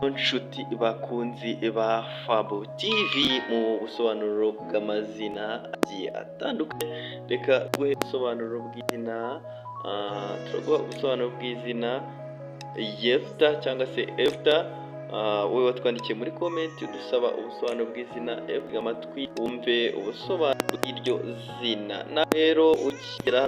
Inshuti bakunzi ba Fabo TV mu busobanuro bw'amazina agiye atandukanye, reka guhe ubusobanuro bw'izina turaguha ubusobanuro bw'izina Yefta cyangwa se Efta. Wowe watwandikiye muri comment udusaba ubusobanuro bw'izina Efta, amatwi wumve ubusobanuro bw'iryo zina. Na rero ukigera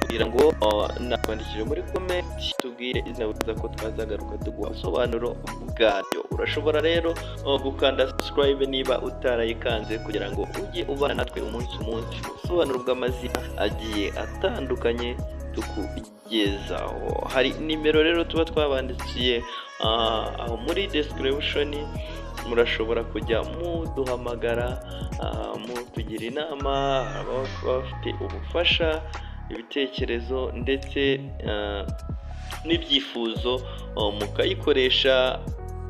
kugira ngo nakwandikire muri comment tubwire izina wifuza ko twazagaruka tuguha ubusobanuro bwaryo. Urashobora rero gukanda subscribe niba utarayikanze kugira ngo ujye ubana natwe umunsi ubusobanuro bw'amazina agiye atandukanye tukugezaho. Hari nimero rero tuba twabandikiye aho muri description, murashobora kujya muduhamagara mutugira inama, bafite ubufasha, ibitekerezo ndetse n'ibyifuzo mukayikoresha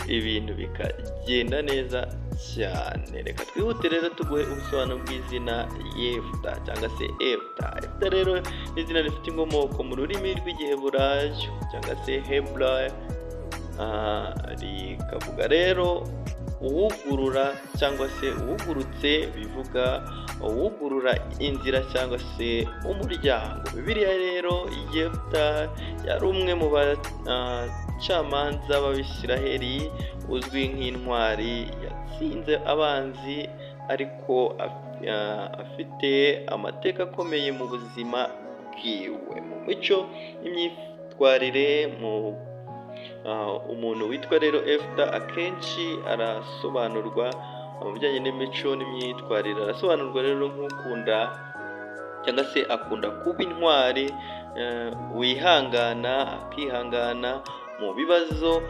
ibintu bikagenda neza cyane. Reka twihute rero tuguhe ubusobanuro bw'izina Yefta cyangwa se Efta. Efta rero ni izina rifite inkomoko mu rurimi rw'igiheburayo cyangwa se Hebrew, rikavuga rero uwugurura cyangwa se uwugurutse, bivuga uwugurura inzira cyangwa se umuryango. Bibiliya rero Yefta yari umwe mu bacamanza b'Abisiraheli uzwi nk'intwari yatsinze abanzi, ariko afite amateka akomeye mu buzima bwiwe. Mu mico n'imyitwarire umuntu witwa rero Efta akenshi arasobanurwa mu bijyanye n'imico n'imyitwarire, arasobanurwa rero nk'ukunda cyangwa se akunda kuba intwari, wihangana, akihangana mu bibazo,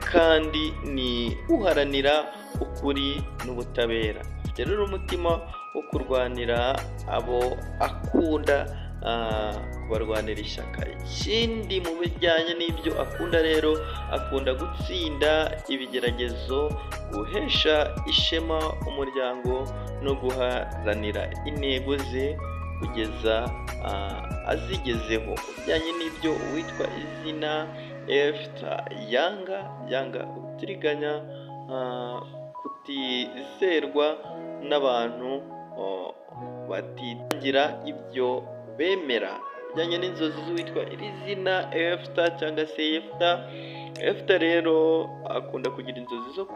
kandi ni uharanira ukuri n'ubutabera. Afite rero umutima wo kurwanira abo akunda, kubarwanira ishyaka. Ikindi mu bijyanye n'ibyo akunda rero, akunda gutsinda ibigeragezo, guhesha ishema umuryango no guharanira intego ze kugeza azigezeho. Bijyanye n'ibyo uwitwa izina Efta yanga ubutiriganya, kutizerwa n'abantu batitangira ibyo bemera. Bijyanye n'inzozi z'uwitwa iri zina Efta cyangwa se Yefta. Efta rero akunda kugira inzozi zo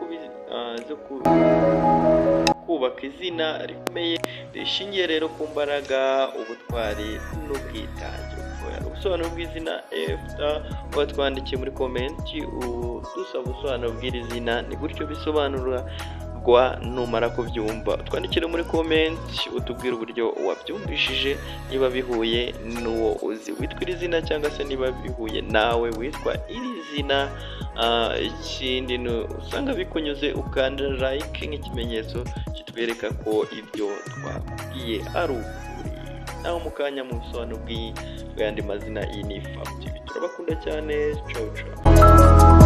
kubaka izina rikomeye rishingiye rero ku mbaraga, ubutwari n'ubwitange. Ubusobanuro bw'izina Efta watwandikiye muri comment udusaba ubusobanuro bw'iri zina ni gutyo bisobanura. Numara kubyumva twandikire muri comment utubwire uburyo wabyumvishije, niba bihuye n'uwo uzi witwa iri zina cyangwa se niba bihuye nawe witwa iri zina. Ikindi usanga bikunyuze ukanda like nk'ikimenyetso kitwereka ko ibyo twakubwiye ari ukuri. Naho mu kanya mu busobanuro bw'ayandi mazina, iyi ni Fabo TV. Turabakunda cyane. Ciao ciao.